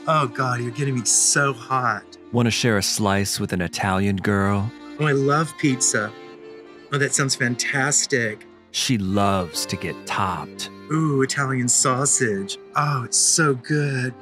Oh, God, you're getting me so hot. Want to share a slice with an Italian girl? Oh, I love pizza. Oh, that sounds fantastic. She loves to get topped. Ooh, Italian sausage. Oh, it's so good.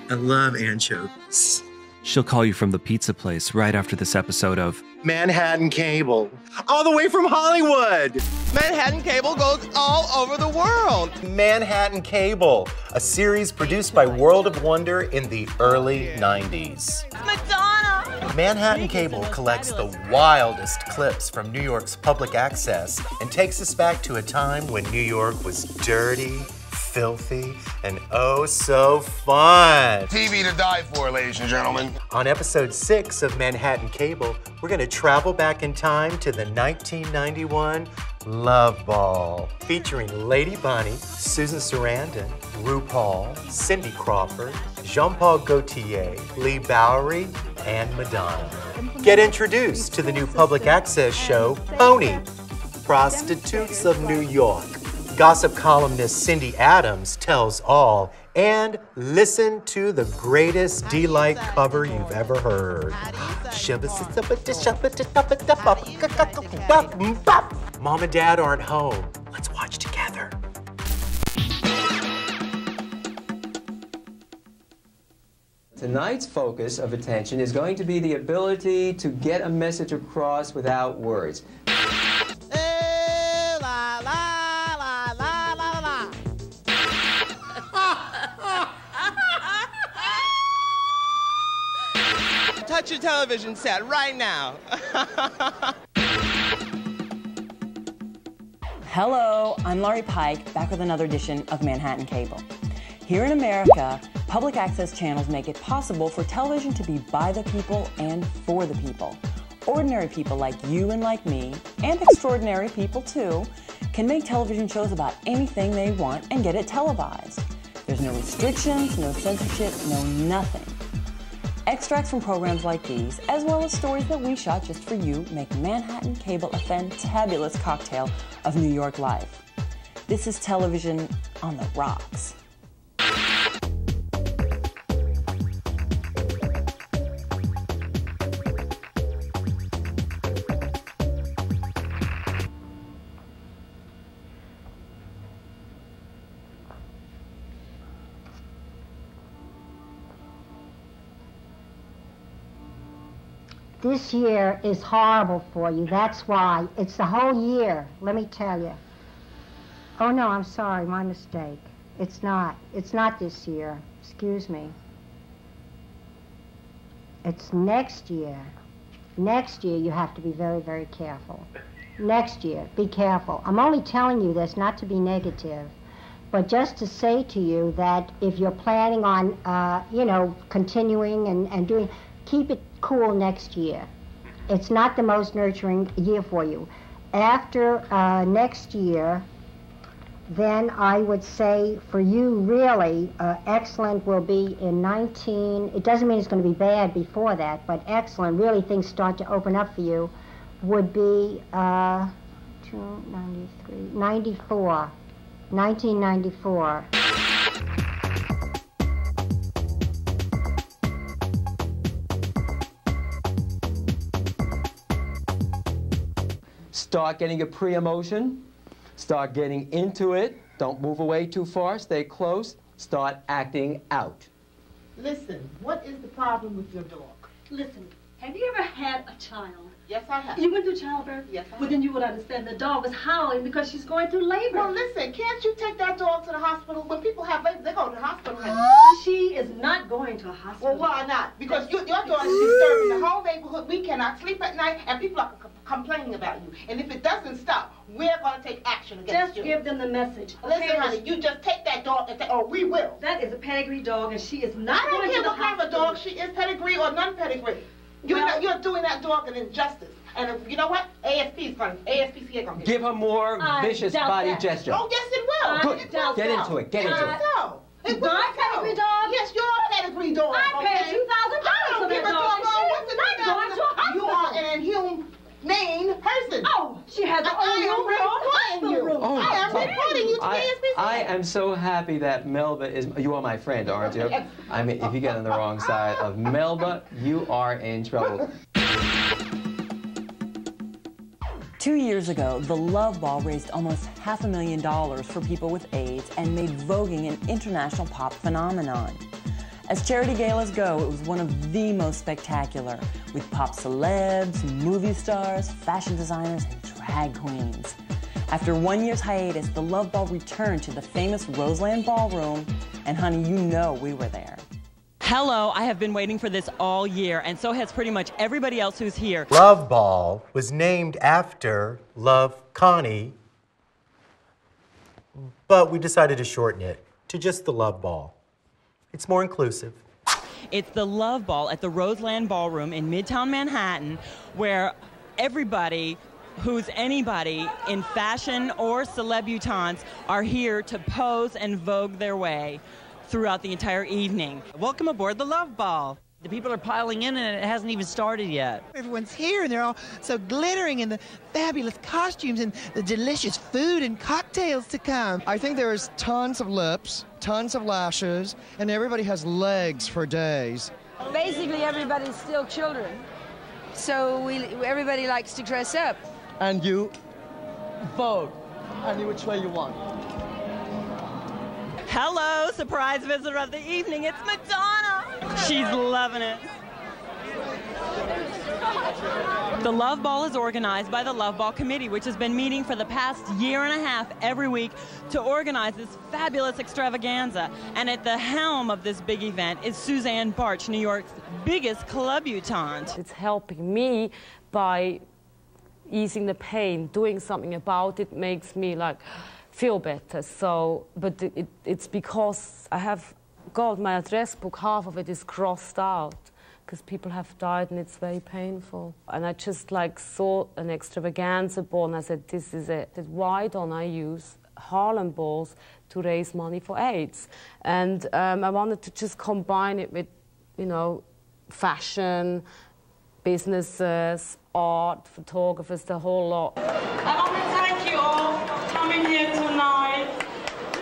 I love anchovies. She'll call you from the pizza place right after this episode of Manhattan Cable, all the way from Hollywood. Manhattan Cable goes all over the world. Manhattan Cable, a series produced by World of Wonder in the early 90s. Madonna! Manhattan Cable collects the wildest clips from New York's public access and takes us back to a time when New York was dirty, filthy, and oh so fun. TV to die for, ladies and gentlemen. On episode 6 of Manhattan Cable, we're going to travel back in time to the 1991 Love Ball, featuring Lady Bunny, Susan Sarandon, RuPaul, Cindy Crawford, Jean-Paul Gaultier, Lee Bowery, and Madonna. Get introduced to the new public access show, Pony, Prostitutes of New York. Gossip columnist Cindy Adams tells all, and listen to the greatest D-Light cover you've ever heard. Mom and Dad aren't home. Let's watch together. Tonight's focus of attention is going to be the ability to get a message across without words. Touch your television set right now. Hello, I'm Laurie Pike, back with another edition of Manhattan Cable. Here in America, public access channels make it possible for television to be by the people and for the people. Ordinary people like you and like me, and extraordinary people too, can make television shows about anything they want and get it televised. There's no restrictions, no censorship, no nothing. Extracts from programs like these, as well as stories that we shot just for you, make Manhattan Cable a fantabulous cocktail of New York life. This is television on the rocks. This year is horrible for you. That's why. It's the whole year, let me tell you. Oh, no, I'm sorry, my mistake. It's not. It's not this year. Excuse me. It's next year. Next year, you have to be very, very careful. Next year, be careful. I'm only telling you this not to be negative, but just to say to you that if you're planning on, you know, continuing and doing, keep it cool next year. It's not the most nurturing year for you. After next year, then I would say for you really, excellent will be in 19, it doesn't mean it's going to be bad before that, but excellent, really things start to open up for you, would be 1994. Start getting a pre-emotion. Start getting into it. Don't move away too far. Stay close. Start acting out. Listen, what is the problem with your dog? Listen, have you ever had a child? Yes, I have. You went through childbirth? Yes, I have. Well, then you would understand the dog was howling because she's going through labor. Well, listen, can't you take that dog to the hospital? When people have labor, they go to the hospital. She is not going to a hospital. Well, why not? Because your dog is disturbing the whole neighborhood. We cannot sleep at night, and people are complaining about you. And if it doesn't stop, we're going to take action against you. Just give them the message. Listen, honey, you just take that dog and say, oh, we will. That is a pedigree dog, and she is not I don't going care to the what kind of a dog she is, pedigree or non-pedigree. You're doing that dog an injustice. And you know what? ASPCA going to Give her more vicious body gesture. Oh, yes, it will. Good. Get into it. Get into it. It my pedigree dog? Yes, your pedigree dog. I paid $2,000 for that dog. You are an inhumane person. Oh, she has her own room. I am reporting you to the ASPCA. I am so happy that Melba is... You are my friend, aren't you? I mean, if you get on the wrong side of Melba, you are in trouble. 2 years ago, the Love Ball raised almost $500,000 for people with AIDS and made voguing an international pop phenomenon. As charity galas go, it was one of the most spectacular, with pop celebs, movie stars, fashion designers, and drag queens. After 1 year's hiatus, the Love Ball returned to the famous Roseland Ballroom, and honey, you know we were there. Hello, I have been waiting for this all year, and so has pretty much everybody else who's here. Love Ball was named after Love Connie, but we decided to shorten it to just the Love Ball. It's more inclusive. It's the Love Ball at the Roseland Ballroom in Midtown Manhattan, where everybody who's anybody in fashion or celebutantes are here to pose and vogue their way throughout the entire evening. Welcome aboard the Love Ball. The people are piling in and it hasn't even started yet. Everyone's here and they're all so glittering in the fabulous costumes and the delicious food and cocktails to come. I think there is tons of lips, tons of lashes, and everybody has legs for days. Basically, everybody's still children. So everybody likes to dress up. And you vote any which way you want. Hello, surprise visitor of the evening, it's Madonna. She's loving it. The Love Ball is organized by the Love Ball Committee, which has been meeting for the past year and a half every week to organize this fabulous extravaganza. And at the helm of this big event is Suzanne Bartsch, New York's biggest clubutante. It's helping me by easing the pain. Doing something about it makes me like feel better. So, but it's because I have got my address book, half of it is crossed out because people have died and it's very painful. And I just like saw an extravaganza ball and I said, this is it. Why don't I use Harlem balls to raise money for AIDS? And I wanted to just combine it with, you know, fashion, businesses, art, photographers, the whole lot. I want to thank you all for coming here tonight.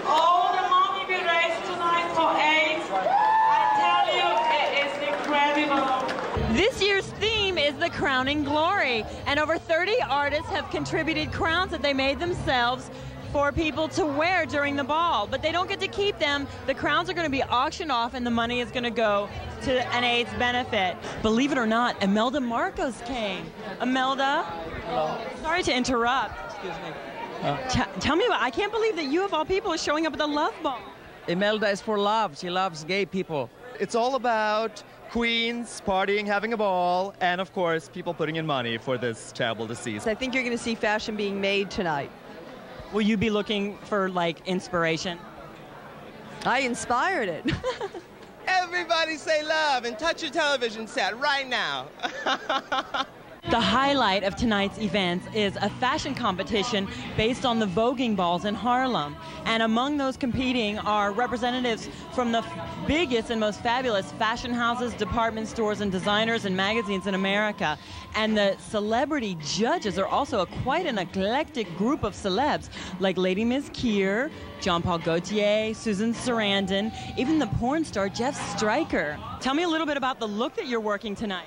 All the money we raised tonight for AIDS, I tell you, it is incredible. This year's theme is the crowning glory, and over 30 artists have contributed crowns that they made themselves for people to wear during the ball, but they don't get to keep them. The crowns are going to be auctioned off and the money is going to go to an AIDS benefit. Believe it or not, Imelda Marcos came. Imelda? Hello. Sorry to interrupt. Excuse me. Tell me about, I can't believe that you of all people are showing up at the Love Ball. Imelda is for love. She loves gay people. It's all about queens partying, having a ball, and of course, people putting in money for this terrible disease. I think you're going to see fashion being made tonight. Will you be looking for, like, inspiration? I inspired it. Everybody say love and touch your television set right now. The highlight of tonight's events is a fashion competition based on the voguing balls in Harlem. And among those competing are representatives from the biggest and most fabulous fashion houses, department stores, and designers and magazines in America. And the celebrity judges are also quite an eclectic group of celebs, like Lady Ms. Keir, Jean Paul Gaultier, Susan Sarandon, even the porn star Jeff Stryker. Tell me a little bit about the look that you're working tonight.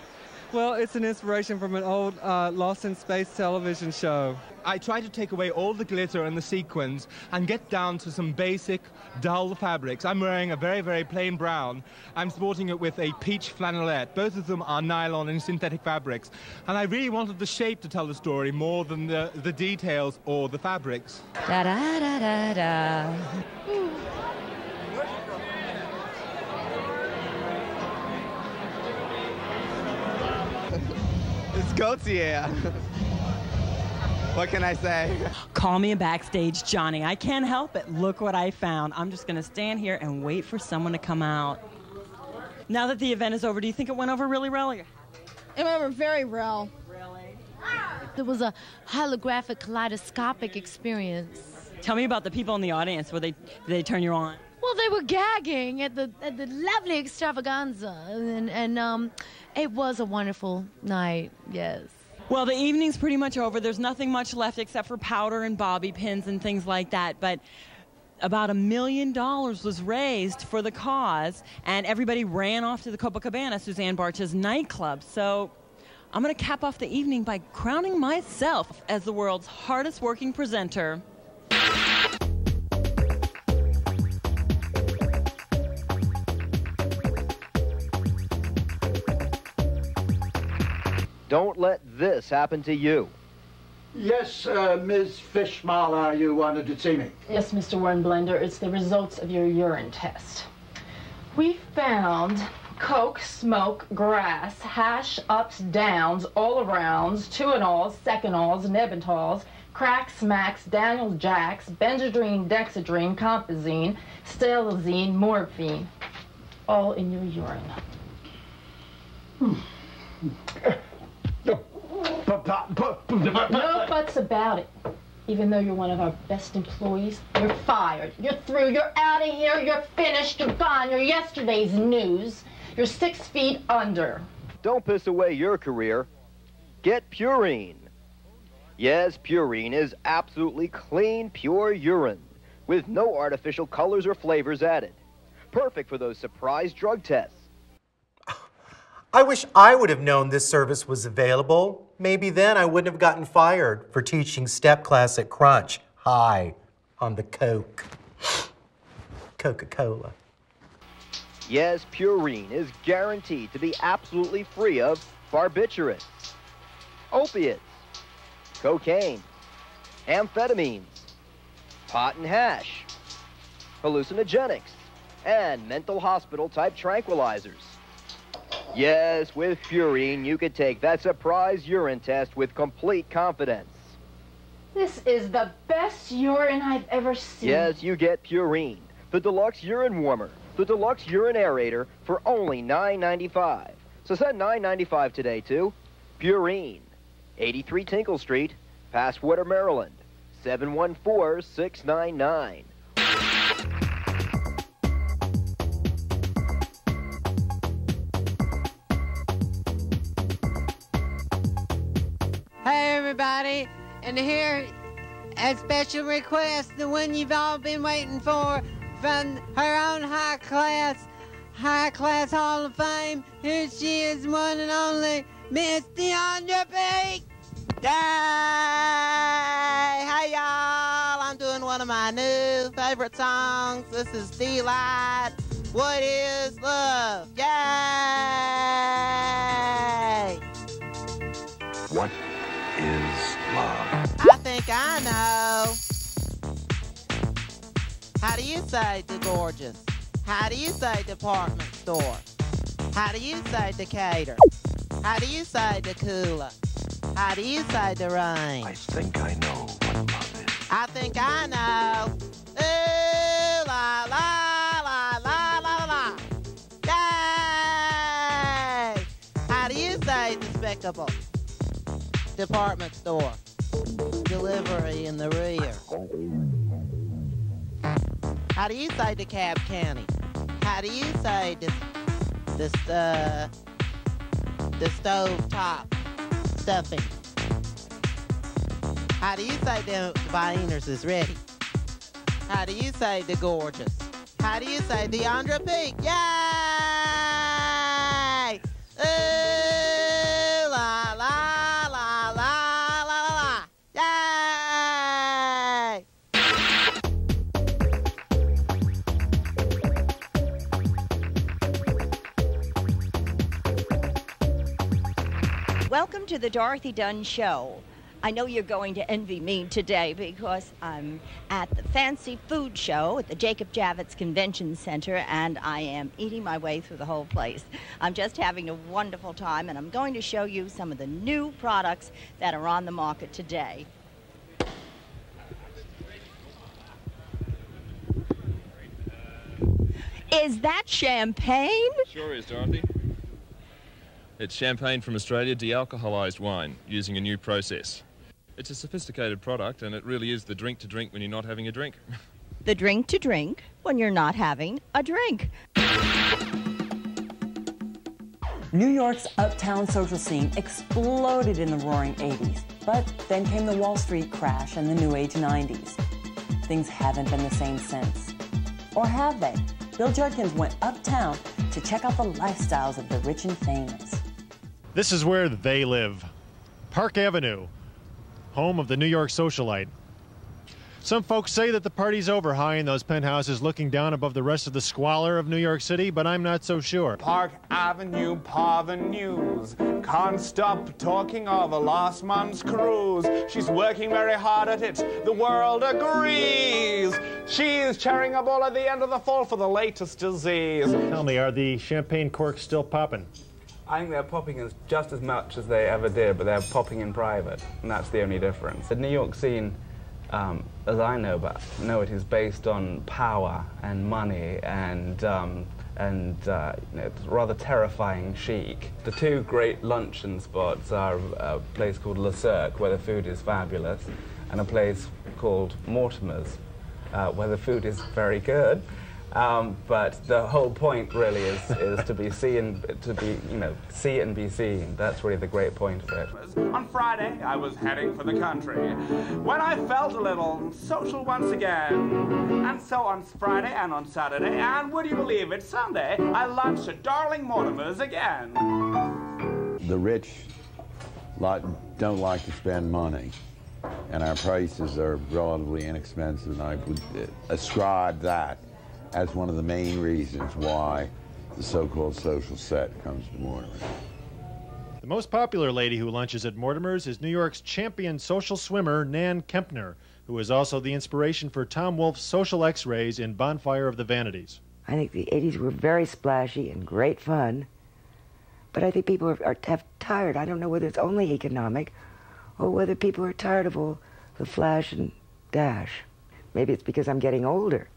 Well, it's an inspiration from an old Lost in Space television show. I try to take away all the glitter and the sequins and get down to some basic, dull fabrics. I'm wearing a very, very plain brown. I'm sporting it with a peach flannelette. Both of them are nylon and synthetic fabrics. And I really wanted the shape to tell the story more than the details or the fabrics. Da-da-da-da-da. It's Gaultier. What can I say? Call me a backstage Johnny. I can't help it. Look what I found. I'm just going to stand here and wait for someone to come out. Now that the event is over, do you think it went over really well? It went over very well. Really? It was a holographic, kaleidoscopic experience. Tell me about the people in the audience. Did they turn you on? Well, they were gagging at the lovely extravaganza, and it was a wonderful night, yes. Well, the evening's pretty much over. There's nothing much left except for powder and bobby pins and things like that. But about $1 million was raised for the cause, and everybody ran off to the Copacabana, Suzanne Barcha's nightclub. So I'm going to cap off the evening by crowning myself as the world's hardest working presenter. Don't let this happen to you. Yes, Ms. Fishmala, you wanted to see me. Yes, Mr. Warren-Blender, it's the results of your urine test. We found coke, smoke, grass, hash, ups, downs, all-arounds, two-and-alls, second-alls, nebentals, crack, smacks, Daniel Jacks, benzodrine, dexedrine, compazine, stelazine, morphine, all in your urine. No buts about it. Even though you're one of our best employees, you're fired. You're through. You're out of here. You're finished. You're gone. You're yesterday's news. You're 6 feet under. Don't piss away your career. Get Purine. Yes, Purine is absolutely clean, pure urine with no artificial colors or flavors added. Perfect for those surprise drug tests. I wish I would have known this service was available. Maybe then I wouldn't have gotten fired for teaching step class at Crunch High on the Coke. Coca-Cola. Yes, Purine is guaranteed to be absolutely free of barbiturates, opiates, cocaine, amphetamines, pot and hash, hallucinogenics, and mental hospital type tranquilizers. Yes, with Purine, you could take that surprise urine test with complete confidence. This is the best urine I've ever seen. Yes, you get Purine, the deluxe urine warmer, the deluxe urine aerator for only $9.95. So send $9.95 today to Purine, 83 Tinkle Street, Passwater, Maryland, 714-699. Hey everybody, and here a special request, the one you've all been waiting for, from her own high class Hall of Fame. Here she is, one and only Miss Deandra Peak. Yay! Hey y'all, I'm doing one of my new favorite songs. This is Delight. What is love? Yay! What is love? I think I know. How do you say the gorgeous? How do you say department store? How do you say Decatur? How do you say the cooler? How do you say the rain? I think I know what love is. I think I know. Ooh, la, la, la, la, la, la. Yay! How do you say despicable? Department store. Delivery in the rear. How do you say DeKalb County? How do you say the stove top stuffing? How do you say the Vieners is ready? How do you say the gorgeous? How do you say Deandra Peak? Yay! Ooh, la, la, la, la, la, la, la. Yay! Welcome to the Dorothy Dunn Show. I know you're going to envy me today because I'm at the Fancy Food Show at the Jacob Javits Convention Center, and I am eating my way through the whole place. I'm just having a wonderful time, and I'm going to show you some of the new products that are on the market today. Is that champagne? Sure is, Dorothy. It's champagne from Australia, de-alcoholized wine, using a new process. It's a sophisticated product, and it really is the drink to drink when you're not having a drink. The drink to drink when you're not having a drink. New York's uptown social scene exploded in the roaring 80s, but then came the Wall Street crash and the New Age 90s. things haven't been the same since. Or have they? Bill Judkins went uptown to check out the lifestyles of the rich and famous. This is where they live. Park Avenue, home of the New York socialite. Some folks say that the party's over high in those penthouses looking down above the rest of the squalor of New York City, but I'm not so sure. Park Avenue, pa the news. Can't stop talking of a last month's cruise. She's working very hard at it, the world agrees. She's cheering up all at the end of the fall for the latest disease. Tell me, are the champagne corks still popping? I think they're popping just as much as they ever did, but they're popping in private, and that's the only difference. The New York scene, as I know it, is based on power and money and rather terrifying chic. The two great luncheon spots are a place called Le Cirque, where the food is fabulous, and a place called Mortimer's, where the food is very good. But the whole point really is to be seen, see and be seen. That's really the great point of it. On Friday, I was heading for the country when I felt a little social once again. And so on Friday and on Saturday, and would you believe it, Sunday, I lunched at darling Mortimer's again. The rich don't like to spend money, and our prices are relatively inexpensive, and I would ascribe that as one of the main reasons why the so-called social set comes to Mortimer's. The most popular lady who lunches at Mortimer's is New York's champion social swimmer, Nan Kempner, who is also the inspiration for Tom Wolfe's social X-rays in Bonfire of the Vanities. I think the 80s were very splashy and great fun, but I think people are tired. I don't know whether it's only economic or whether people are tired of all the flash and dash. Maybe it's because I'm getting older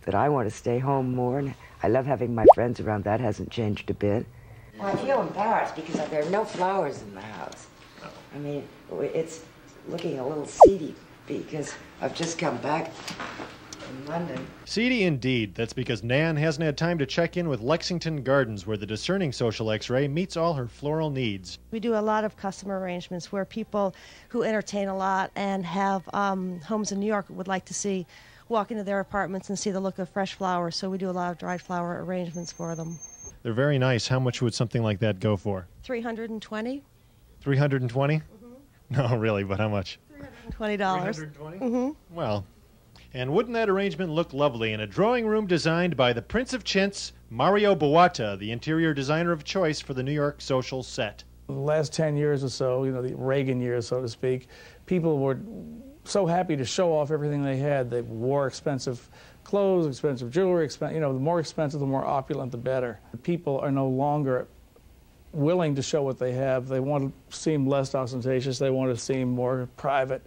that I want to stay home more, and I love having my friends around. That hasn't changed a bit. Well, I feel embarrassed because there are no flowers in the house. I mean, it's looking a little seedy because I've just come back from London. Seedy indeed. That's because Nan hasn't had time to check in with Lexington Gardens, where the discerning social X-ray meets all her floral needs. We do a lot of custom arrangements where people who entertain a lot and have homes in New York would like to walk into their apartments and see the look of fresh flowers, so we do a lot of dried flower arrangements for them. They're very nice. How much would something like that go for? $320. 320? Mm-hmm. No, really, but how much? $320. $320? Mm-hmm. Well, and wouldn't that arrangement look lovely in a drawing room designed by the Prince of Chintz, Mario Boatta, the interior designer of choice for the New York social set? The last 10 years or so, the Reagan years, so to speak, people were so happy to show off everything they had. They wore expensive clothes, expensive jewelry, the more expensive, the more opulent, the better. People are no longer willing to show what they have. They want to seem less ostentatious. They want to seem more private,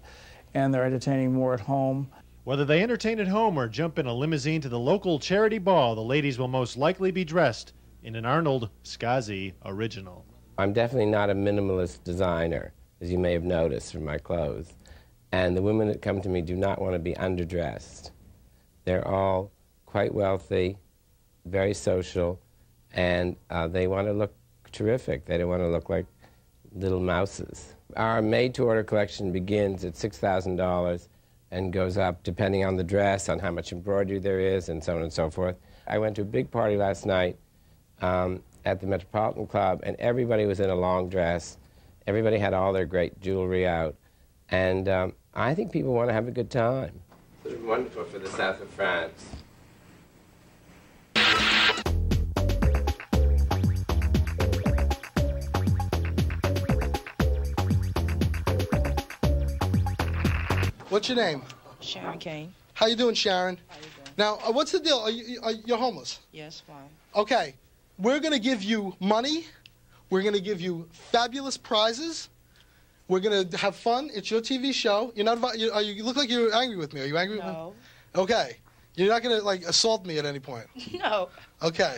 and they're entertaining more at home. Whether they entertain at home or jump in a limousine to the local charity ball, the ladies will most likely be dressed in an Arnold Scazi original. I'm definitely not a minimalist designer, as you may have noticed from my clothes. And the women that come to me do not want to be underdressed. They're all quite wealthy, very social, and they want to look terrific. They don't want to look like little mouses. Our made-to-order collection begins at $6,000 and goes up depending on the dress, on how much embroidery there is, and so on and so forth. I went to a big party last night at the Metropolitan Club, and everybody was in a long dress. Everybody had all their great jewelry out. And I think people want to have a good time. It's wonderful for the south of France. What's your name? Sharon Kane. How you doing, Sharon? How you doing? Now, what's the deal? You're homeless? Yes, fine. Okay. We're going to give you money. We're going to give you fabulous prizes. We're going to have fun. It's your TV show. You're not. You look like you're angry with me. Are you angry with me? No. Okay. You're not going to, assault me at any point? No. Okay.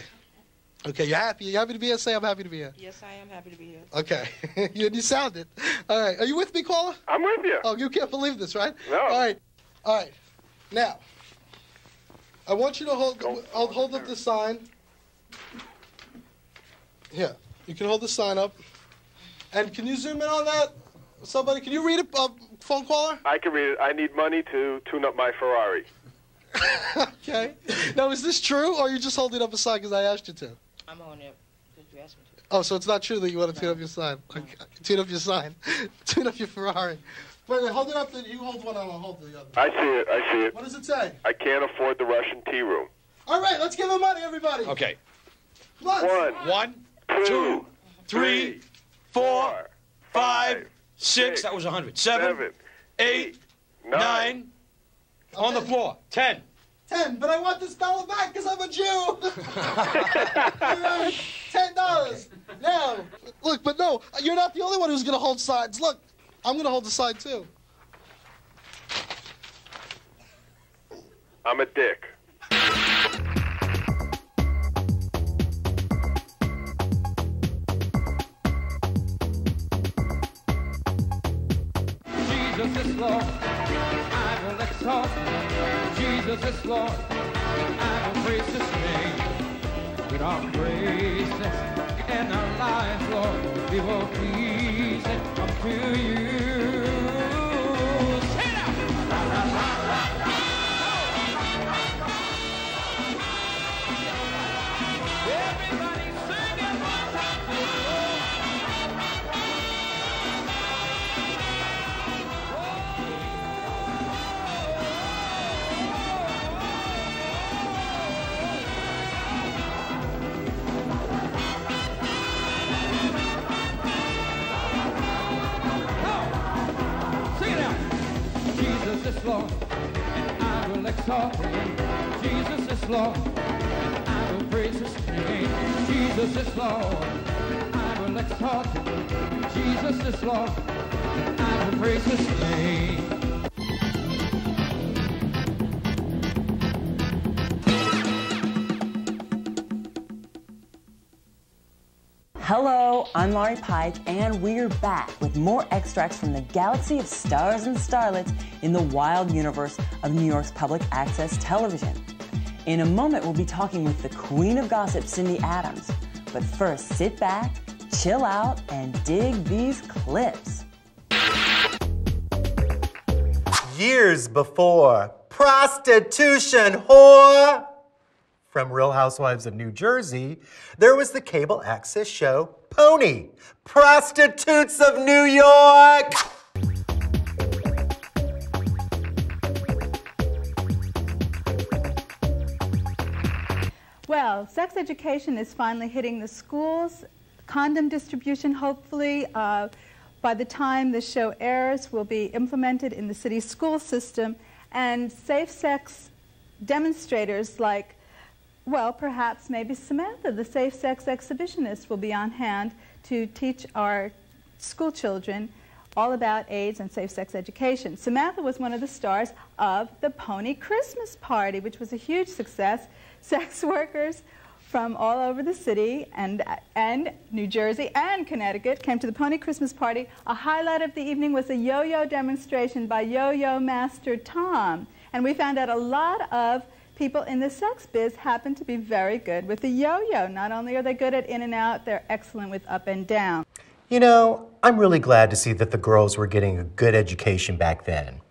Okay, you're happy? You happy to be here? Say I'm happy to be here. Yes, I am happy to be here. Okay. you sound it. All right. Are you with me, caller? I'm with you. Oh, you can't believe this, right? No. All right. All right. Now, I want you to hold up the sign. Here. You can hold the sign up. And can you zoom in on that? Somebody, can you read it, phone caller? I can read it. I need money to tune up my Ferrari. Okay. Now, is this true, or are you just holding up a sign because I asked you to? I'm on it because you asked me to. Oh, so it's not true that you want to tune up your sign. Okay. Tune up your sign. Tune up your Ferrari. Wait, hold it up. You hold one, I'll hold the other. I see it. I see it. What does it say? I can't afford the Russian tea room. All right, let's give him money, everybody. Okay. One, two, three, 4, 5, 6. That was 100. 7, 8, 9. On the floor. 10. 10, but I want this dollar back because I'm a Jew. All right, $10. Now, look, but no, you're not the only one who's going to hold signs. Look, I'm going to hold the sign, too. I'm a dick. Jesus is Lord, I will exalt. Jesus is Lord, I will praise His name. With our praises and our lives, Lord, we will please unto you. Say it out. Everybody sing it. Jesus is Lord, and I will exalt Him. Jesus is Lord, and I will praise His name. Jesus is Lord, I will exalt Him. Jesus is Lord, and I will praise His name. Hello, I'm Laurie Pike, and we're back with more extracts from the galaxy of stars and starlets in the wild universe of New York's public access television. In a moment, we'll be talking with the queen of gossip, Cindy Adams. But first, sit back, chill out, and dig these clips. Years before prostitution whore from Real Housewives of New Jersey, there was the cable access show Pony, Prostitutes of New York. Well, sex education is finally hitting the schools. Condom distribution, hopefully, by the time this show airs, will be implemented in the city's school system. And safe sex demonstrators like, well, perhaps maybe Samantha, the safe sex exhibitionist, will be on hand to teach our school children all about AIDS and safe sex education. Samantha was one of the stars of the Pony Christmas Party, which was a huge success. Sex workers from all over the city and New Jersey and Connecticut came to the Pony Christmas Party. A highlight of the evening was a yo-yo demonstration by Yo-Yo Master Tom. And we found out a lot of people in the sex biz happen to be very good with the yo-yo. Not only are they good at in and out, they're excellent with up and down. You know, I'm really glad to see that the girls were getting a good education back then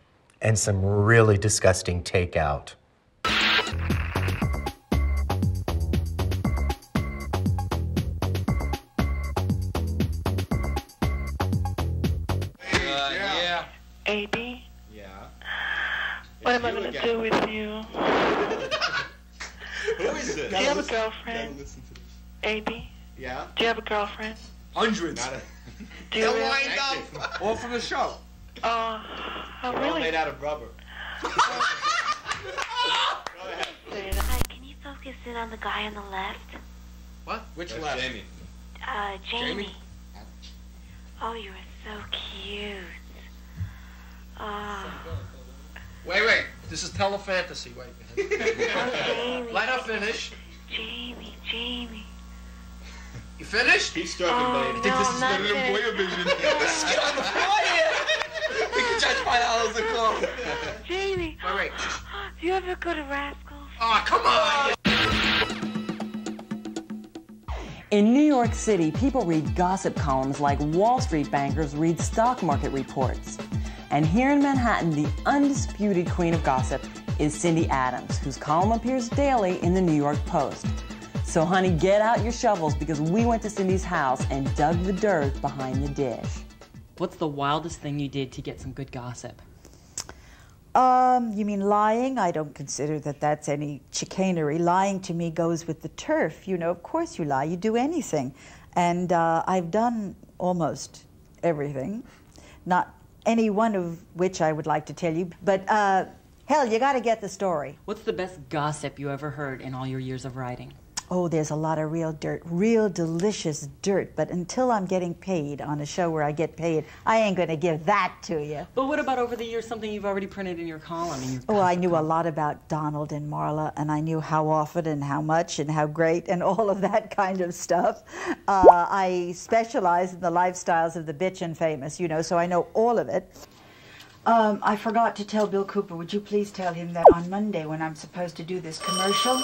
and some really disgusting takeout. Yeah. AB? Yeah. What am I going to do with you? Who is this? Do you have a girlfriend? AB? Yeah. Do you have a girlfriend? Hundreds. Do you really? Lined up. All from the show. Oh, They're all really? made out of rubber. Hi, can you focus in on the guy on the left? What? Which That's left? Jamie. Jamie. Oh, you are so cute. Oh. Wait. This is telefantasy. Wait. Jamie. Let her finish. Jamie. You finished? He's struggling, babe. I think this is better than Boyer Vision. Let's get on the floor here. We can judge by how the clothes. Jamie. Wait. Do you ever go to Rascals? Oh, come on. In New York City, people read gossip columns like Wall Street bankers read stock market reports. And here in Manhattan, the undisputed queen of gossip is Cindy Adams, whose column appears daily in the New York Post. So honey, get out your shovels because we went to Cindy's house and dug the dirt behind the dish. What's the wildest thing you did to get some good gossip? You mean lying? I don't consider that that's any chicanery. Lying to me goes with the turf. You know, of course you lie. You do anything. And I've done almost everything. Not any one of which I would like to tell you. But, hell, you got to get the story. What's the best gossip you ever heard in all your years of writing? Oh, there's a lot of real dirt, real delicious dirt. But until I'm getting paid on a show where I get paid, I ain't going to give that to you. But what about over the years, something you've already printed in your column? Oh, I knew a lot about Donald and Marla, and I knew how often and how much and how great and all of that kind of stuff. I specialize in the lifestyles of the bitch and famous, you know, so I know all of it. I forgot to tell Bill Cooper. Would you please tell him that on Monday when I'm supposed to do this commercial,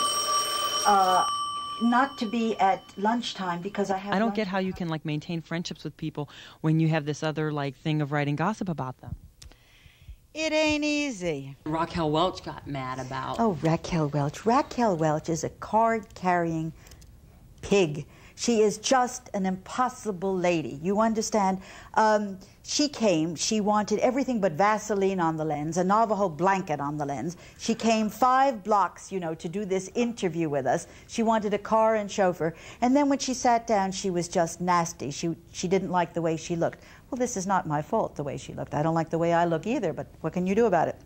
not to be at lunchtime because I have... I don't get how you can, like, maintain friendships with people when you have this other, like, thing of writing gossip about them. It ain't easy. Raquel Welch got mad about... Oh, Raquel Welch. Raquel Welch is a card-carrying pig. She is just an impossible lady. You understand? She came, she wanted everything but Vaseline on the lens, a Navajo blanket on the lens. She came 5 blocks, you know, to do this interview with us. She wanted a car and chauffeur. And then when she sat down, she was just nasty. She didn't like the way she looked. Well, this is not my fault, the way she looked. I don't like the way I look either, but what can you do about it?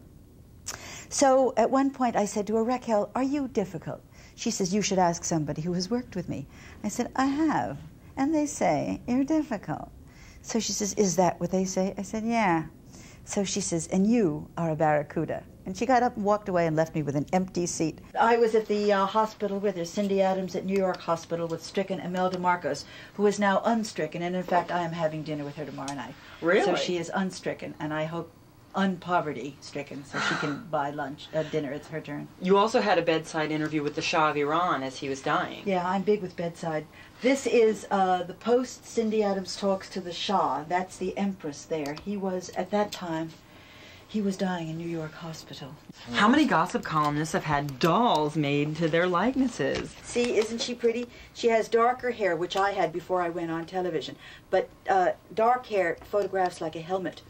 So at one point I said to her, Raquel, are you difficult? She says, you should ask somebody who has worked with me. I said, I have. And they say, you're difficult. So she says, is that what they say? I said, yeah. So she says, and you are a barracuda. And she got up and walked away and left me with an empty seat. I was at the hospital with her, Cindy Adams at New York Hospital with stricken Imelda Marcos, who is now unstricken. And in fact, I am having dinner with her tomorrow night. Really? So she is unstricken, and I hope unpoverty-stricken, so she can buy dinner. It's her turn. You also had a bedside interview with the Shah of Iran as he was dying. Yeah, I'm big with bedside. This is the post Cindy Adams talks to the Shah. That's the Empress there. He was, at that time, he was dying in New York Hospital. How many gossip columnists have had dolls made to their likenesses? See, isn't she pretty? She has darker hair, which I had before I went on television. But dark hair photographs like a helmet.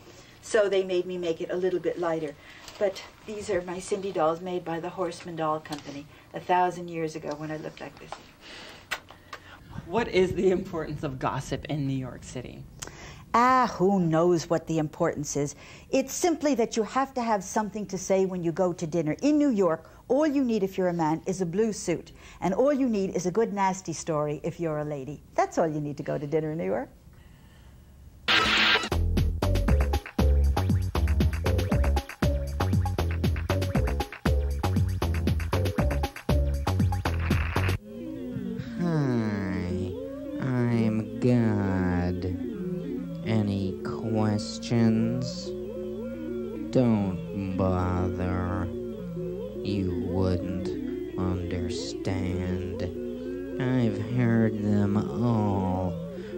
So they made me make it a little bit lighter. But these are my Cindy dolls made by the Horseman Doll Company 1,000 years ago when I looked like this. What is the importance of gossip in New York City? Who knows what the importance is? It's simply that you have to have something to say when you go to dinner. In New York, all you need if you're a man is a blue suit. And all you need is a good nasty story if you're a lady. That's all you need to go to dinner in New York. God. Any questions? Don't bother. You wouldn't understand. I've heard them all.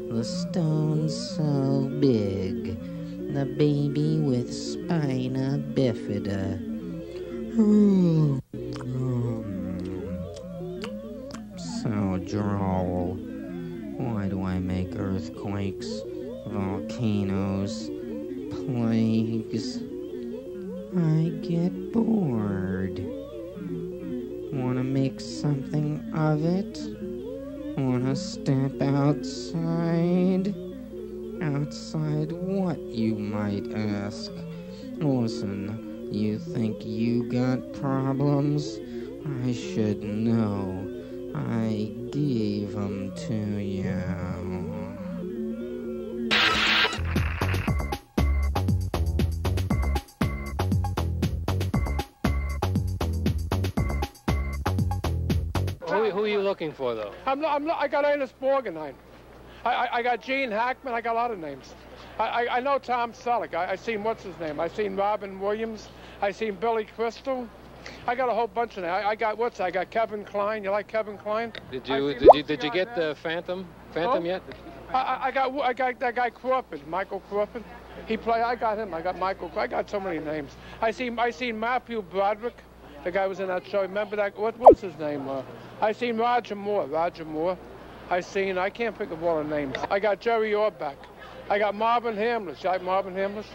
The stone's so big. The baby with spina bifida. So droll. Why do I make earthquakes, volcanoes, plagues? I get bored. Wanna make something of it? Wanna step outside? Outside what, you might ask? Listen, you think you got problems? I should know. I gave them to you. Who are you looking for, though? I got Ernest Borgnine. I got Gene Hackman. I got a lot of names. I know Tom Selleck. I seen what's his name. I seen Robin Williams. I seen Billy Crystal. I got a whole bunch of them. I got Kevin Kline. You like Kevin Kline? Did you get the Phantom yet? I got that guy Crawford, Michael Crawford. I got him. I got Michael. I got so many names. I seen Matthew Broderick. The guy was in that show. Remember that? What was his name? I seen Roger Moore. I can't think of all the names. I got Jerry Orbach. I got Marvin Hamlish. You like Marvin Hamlish?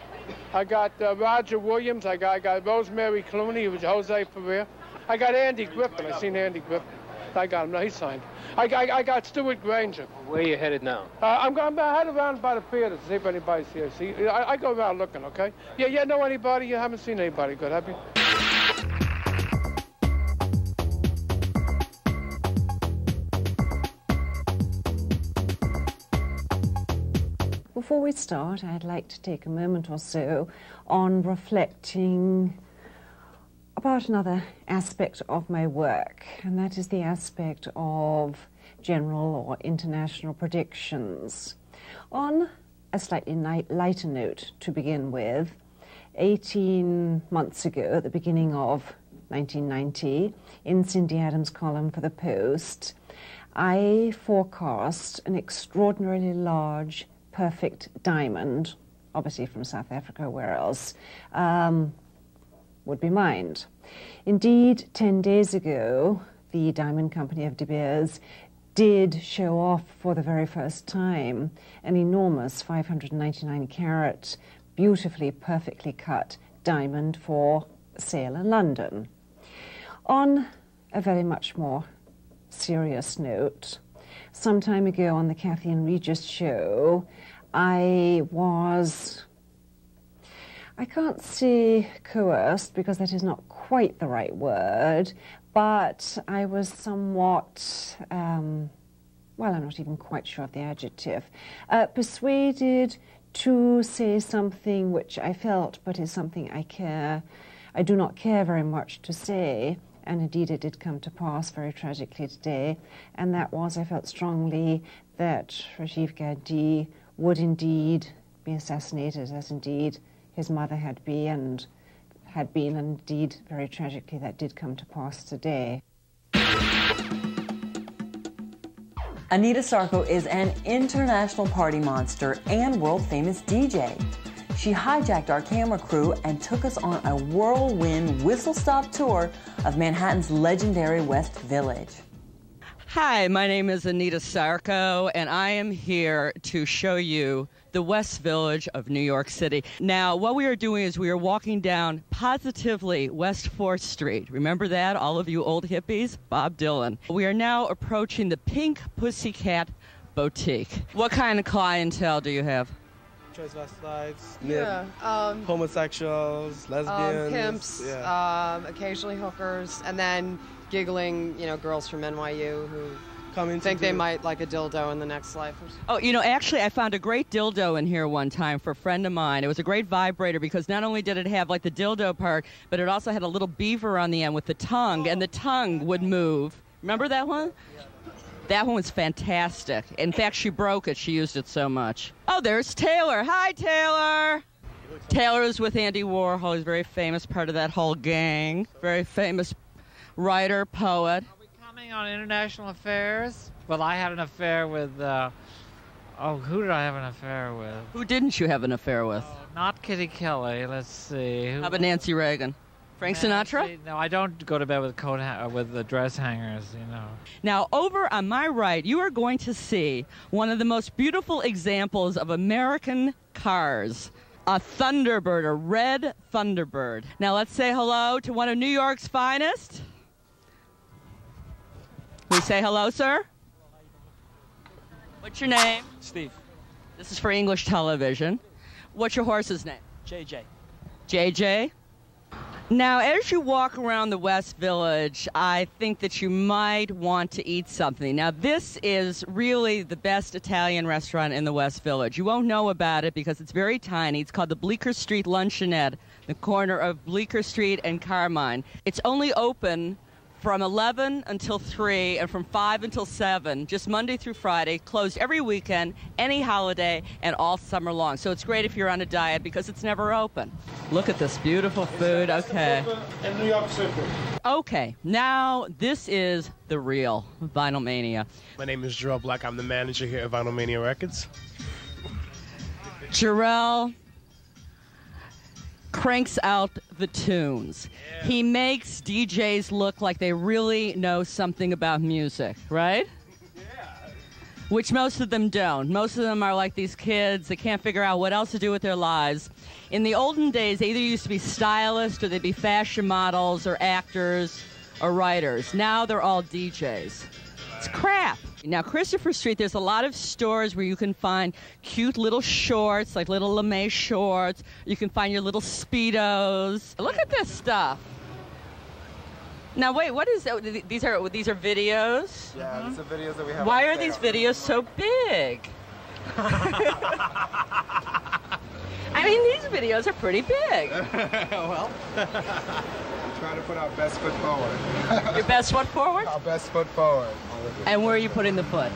I got Roger Williams. I got Rosemary Clooney, who was Jose Ferrer. I got Andy Griffin. I seen Andy Griffin. I got him. No, he signed. I got Stuart Granger. Where are you headed now? I'm head around by the theater to see if anybody's here. See, I go around looking, okay? Yeah, know anybody? You haven't seen anybody good, have you? Before we start, I'd like to take a moment or so on reflecting about another aspect of my work, and that is the aspect of general or international predictions. On a slightly lighter note to begin with, 18 months ago, at the beginning of 1990, in Cindy Adams' column for The Post, I forecast an extraordinarily large perfect diamond, obviously from South Africa, where else, would be mined. Indeed, 10 days ago, the Diamond Company of De Beers did show off for the very first time an enormous 599-carat, beautifully, perfectly cut diamond for sale in London. On a very much more serious note, some time ago on the Kathy and Regis show, I can't say coerced because that is not quite the right word, but I was somewhat, I'm not even quite sure of the adjective, persuaded to say something which I felt, but is something I do not care very much to say, and indeed it did come to pass very tragically today, and that was I felt strongly that Rajiv Gandhi would indeed be assassinated, as indeed his mother had been, and indeed very tragically that did come to pass today. Anita Sarko is an international party monster and world-famous DJ. She hijacked our camera crew and took us on a whirlwind whistle-stop tour of Manhattan's legendary West Village. Hi, my name is Anita Sarko, and I am here to show you the West Village of New York City. Now, what we are doing is we are walking down positively West 4th Street. Remember that, all of you old hippies? Bob Dylan. We are now approaching the Pink Pussycat Boutique. What kind of clientele do you have? Transvestites, homosexuals, lesbians, pimps, occasionally hookers, and then giggling, girls from NYU who think they might like a dildo in the next life. Oh, actually I found a great dildo in here one time for a friend of mine. It was a great vibrator because not only did it have like the dildo part, but it also had a little beaver on the end with the tongue, and the tongue would move. Remember that one? Yeah. That one was fantastic. In fact, she broke it. She used it so much. Oh, there's Taylor. Hi, Taylor. Taylor is with Andy Warhol. He's a very famous part of that whole gang. Very famous writer, poet. Are we coming on international affairs? Well, I had an affair with, who did I have an affair with? Who didn't you have an affair with? Not Kitty Kelly. Let's see. How about Nancy Reagan? Frank Sinatra? No, I don't go to bed with with the dress hangers, Now, over on my right, you are going to see one of the most beautiful examples of American cars. A Thunderbird, a red Thunderbird. Now, let's say hello to one of New York's finest. We say hello, sir? What's your name? Steve. This is for English television. What's your horse's name? JJ. JJ? Now, as you walk around the West Village, I think that you might want to eat something. Now, this is really the best Italian restaurant in the West Village. You won't know about it because it's very tiny. It's called the Bleecker Street Luncheonette, the corner of Bleecker Street and Carmine. It's only open from 11 until 3 and from 5 until 7, just Monday through Friday, closed every weekend, any holiday, and all summer long. So it's great if you're on a diet because it's never open. Look at this beautiful food. Okay. And New York City. Okay, now this is the real Vinyl Mania. My name is Jarrell Black. I'm the manager here at Vinyl Mania Records. Jarrell cranks out the tunes. Yeah. He makes DJs look like they really know something about music, right? Yeah. Which most of them don't. Most of them are like these kids that can't figure out what else to do with their lives. In the olden days, they either used to be stylists or they'd be fashion models or actors or writers. Now they're all DJs. It's crap. Now, Christopher Street, there's a lot of stores where you can find cute little shorts, like little lame shorts. You can find your little Speedos. Look at this stuff. Now, wait, what is that? These are videos? Yeah, these are videos that we have. Why are these videos so big? I mean, these videos are pretty big. Well, we try to put our best foot forward. Your best foot forward? Our best foot forward. And where are you putting the foot?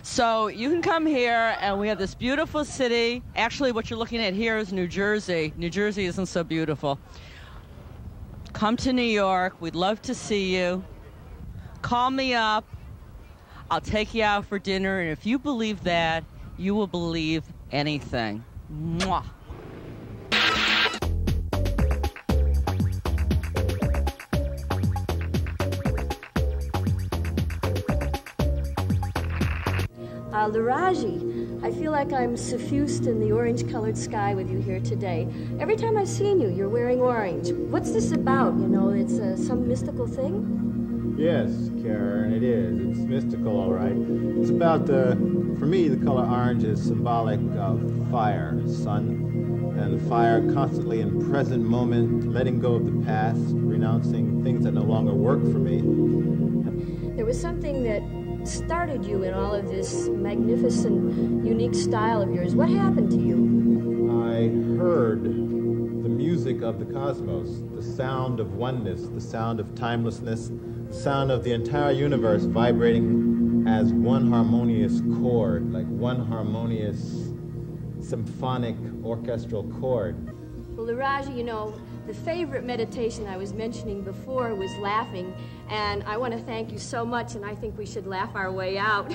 So you can come here, and we have this beautiful city. Actually, what you're looking at here is New Jersey. New Jersey isn't so beautiful. Come to New York. We'd love to see you. Call me up. I'll take you out for dinner, and if you believe that, you will believe anything. Mwah. Laraji, I feel like I'm suffused in the orange-colored sky with you here today. Every time I've seen you, you're wearing orange. What's this about? You know, it's some mystical thing? Yes, Karen, it is. It's mystical, all right. It's about, for me, the color orange is symbolic of fire, sun, and the fire constantly in present moment, letting go of the past, renouncing things that no longer work for me. There was something that started you in all of this magnificent, unique style of yours. What happened to you? I heard the music of the cosmos, the sound of oneness, the sound of timelessness, the sound of the entire universe vibrating as one harmonious chord, like one harmonious symphonic orchestral chord. Well, Laraji, you know, the favorite meditation I was mentioning before was laughing, and I want to thank you so much, and I think we should laugh our way out.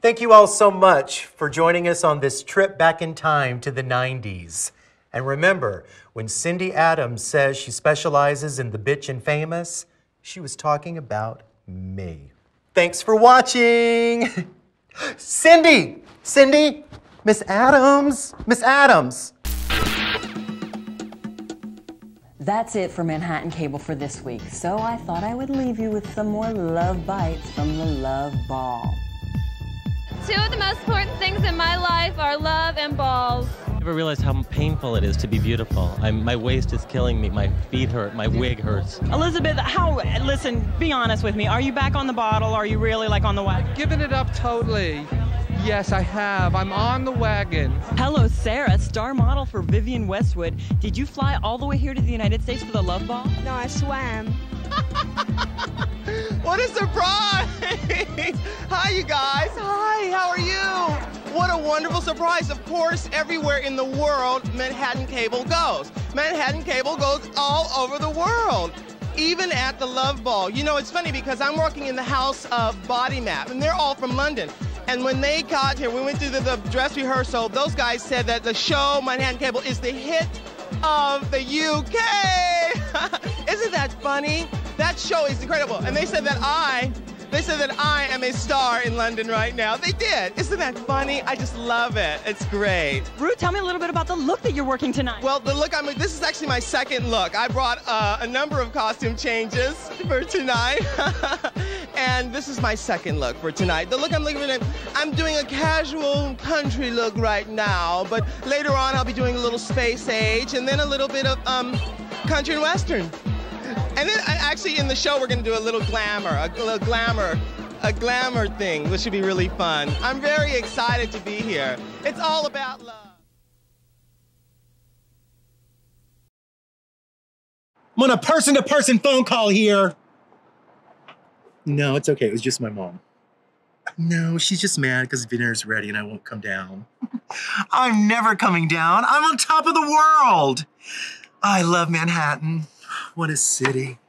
Thank you all so much for joining us on this trip back in time to the 90s. And remember, when Cindy Adams says she specializes in the bitch and famous, she was talking about me. Thanks for watching. Cindy, Miss Adams. That's it for Manhattan Cable for this week. So I thought I would leave you with some more love bites from the Love Ball. Two of the most important things in my life are love and balls. I never realized how painful it is to be beautiful. My waist is killing me, my feet hurt, my wig hurts. Elizabeth, listen, be honest with me. Are you back on the bottle? Are you really like on the wagon? Giving it up totally. Yes, I have. I'm on the wagon. Hello, Sarah, star model for Vivienne Westwood. Did you fly all the way here to the United States for the Love Ball? No, I swam. What a surprise! Hi, you guys. Hi, how are you? What a wonderful surprise. Of course, everywhere in the world, Manhattan Cable goes. Manhattan Cable goes all over the world, even at the Love Ball. You know, it's funny because I'm working in the house of Body Map, and they're all from London. And when they got here, we went through the dress rehearsal, those guys said that the show, Manhattan Cable, is the hit of the UK. Isn't that funny? That show is incredible. And they said that I am a star in London right now. They did. Isn't that funny? I just love it. It's great. Ruth, tell me a little bit about the look that you're working tonight. Well, the look this is actually my second look. I brought a number of costume changes for tonight. And this is my second look for tonight. The look I'm looking at, I'm doing a casual country look right now, but later on I'll be doing a little space age and then a little bit of country and western. And then actually in the show we're going to do a little glamour thing, which should be really fun. I'm very excited to be here. It's all about love. I'm on a person-to-person phone call here. No, it's okay. It was just my mom. No, she's just mad because dinner's ready and I won't come down. I'm never coming down. I'm on top of the world. I love Manhattan. What a city.